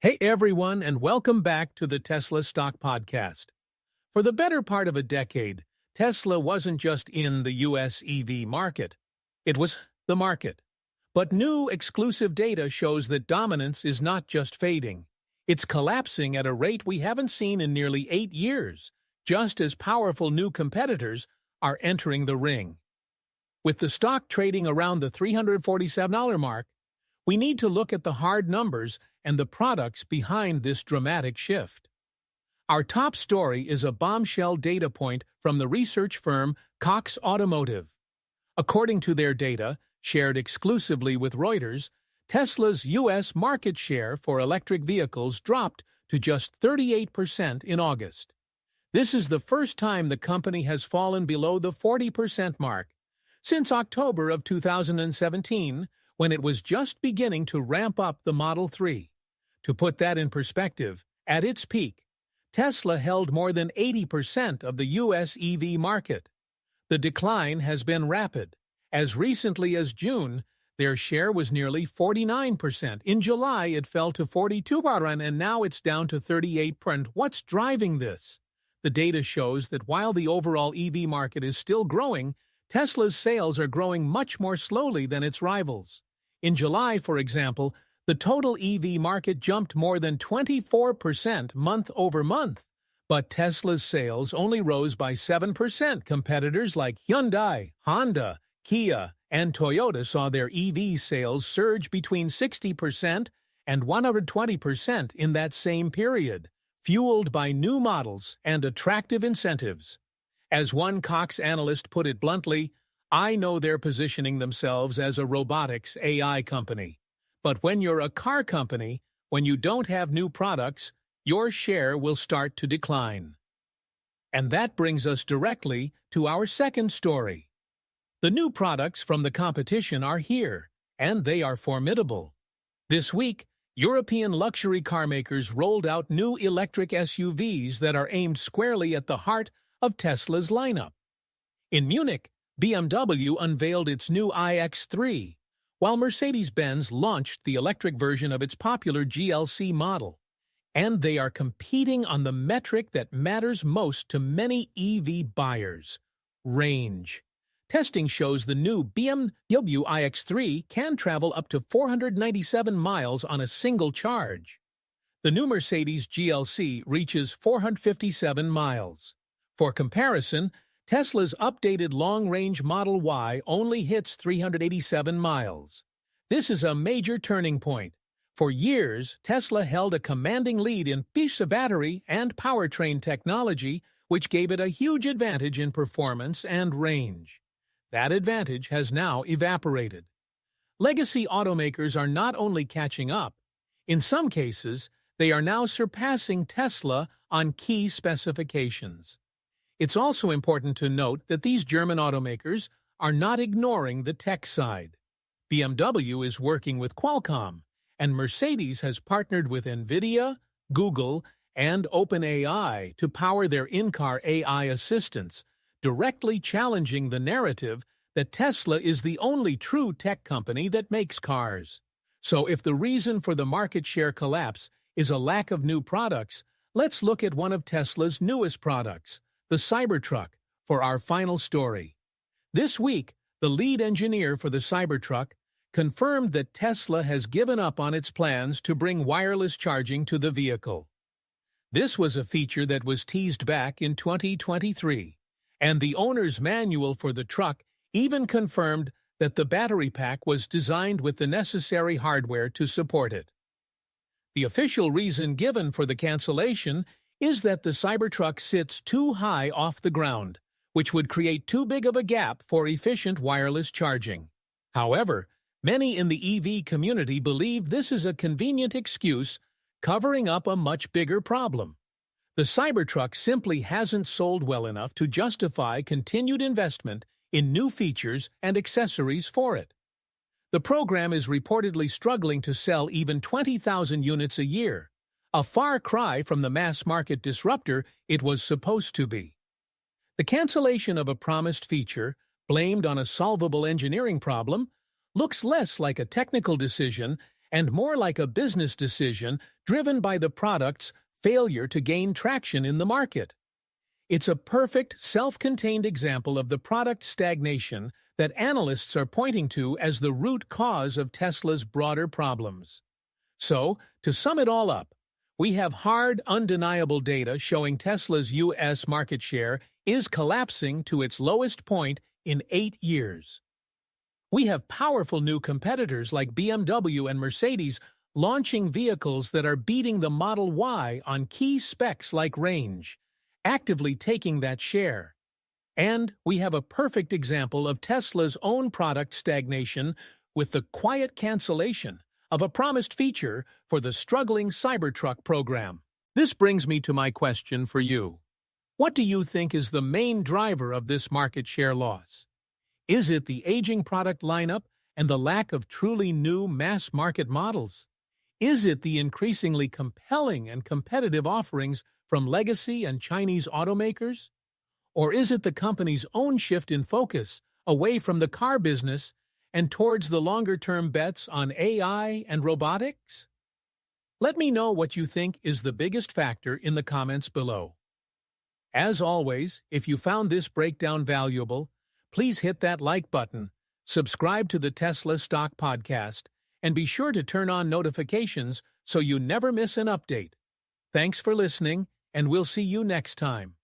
Hey everyone, and welcome back to the Tesla Stock Podcast. For the better part of a decade, Tesla wasn't just in the US EV market. It was the market. But new exclusive data shows that dominance is not just fading. It's collapsing at a rate we haven't seen in nearly 8 years, just as powerful new competitors are entering the ring. With the stock trading around the $347 mark, we need to look at the hard numbers and the products behind this dramatic shift. Our top story is a bombshell data point from the research firm Cox Automotive. According to their data, shared exclusively with Reuters, Tesla's U.S. market share for electric vehicles dropped to just 38% in August. This is the first time the company has fallen below the 40% mark since October of 2017, when it was just beginning to ramp up the Model 3. To put that in perspective, at its peak, Tesla held more than 80% of the U.S. EV market. The decline has been rapid. As recently as June, their share was nearly 49%. In July, it fell to 42%, and now it's down to 38%. What's driving this? The data shows that while the overall EV market is still growing, Tesla's sales are growing much more slowly than its rivals. In July, for example, the total EV market jumped more than 24% month over month, but Tesla's sales only rose by 7%. Competitors like Hyundai, Honda, Kia, and Toyota saw their EV sales surge between 60% and 120% in that same period, fueled by new models and attractive incentives. As one Cox analyst put it bluntly, "I know they're positioning themselves as a robotics AI company. But when you're a car company, when you don't have new products, your share will start to decline." And that brings us directly to our second story. The new products from the competition are here, and they are formidable. This week, European luxury car makers rolled out new electric SUVs that are aimed squarely at the heart of Tesla's lineup. In Munich, BMW unveiled its new iX3, while Mercedes-Benz launched the electric version of its popular GLC model. And they are competing on the metric that matters most to many EV buyers: range. Testing shows the new BMW iX3 can travel up to 497 miles on a single charge. The new Mercedes GLC reaches 457 miles. For comparison, Tesla's updated long-range Model Y only hits 387 miles. This is a major turning point. For years, Tesla held a commanding lead in piece of battery and powertrain technology, which gave it a huge advantage in performance and range. That advantage has now evaporated. Legacy automakers are not only catching up. In some cases, they are now surpassing Tesla on key specifications. It's also important to note that these German automakers are not ignoring the tech side. BMW is working with Qualcomm, and Mercedes has partnered with NVIDIA, Google, and OpenAI to power their in-car AI assistants, directly challenging the narrative that Tesla is the only true tech company that makes cars. So if the reason for the market share collapse is a lack of new products, let's look at one of Tesla's newest products, the Cybertruck, for our final story. This week, the lead engineer for the Cybertruck confirmed that Tesla has given up on its plans to bring wireless charging to the vehicle. This was a feature that was teased back in 2023, and the owner's manual for the truck even confirmed that the battery pack was designed with the necessary hardware to support it. The official reason given for the cancellation is that the Cybertruck sits too high off the ground, which would create too big of a gap for efficient wireless charging. However, many in the EV community believe this is a convenient excuse covering up a much bigger problem. The Cybertruck simply hasn't sold well enough to justify continued investment in new features and accessories for it. The program is reportedly struggling to sell even 20,000 units a year, a far cry from the mass-market disruptor it was supposed to be. The cancellation of a promised feature, blamed on a solvable engineering problem, looks less like a technical decision and more like a business decision driven by the product's failure to gain traction in the market. It's a perfect, self-contained example of the product stagnation that analysts are pointing to as the root cause of Tesla's broader problems. So, to sum it all up, we have hard, undeniable data showing Tesla's U.S. market share is collapsing to its lowest point in 8 years. We have powerful new competitors like BMW and Mercedes launching vehicles that are beating the Model Y on key specs like range, actively taking that share. And we have a perfect example of Tesla's own product stagnation with the quiet cancellation of a promised feature for the struggling Cybertruck program. This brings me to my question for you. What do you think is the main driver of this market share loss? Is it the aging product lineup and the lack of truly new mass-market models? Is it the increasingly compelling and competitive offerings from legacy and Chinese automakers? Or is it the company's own shift in focus away from the car business and towards the longer-term bets on AI and robotics? Let me know what you think is the biggest factor in the comments below. As always, if you found this breakdown valuable, please hit that like button, subscribe to the Tesla Stock Podcast, and be sure to turn on notifications so you never miss an update. Thanks for listening, and we'll see you next time.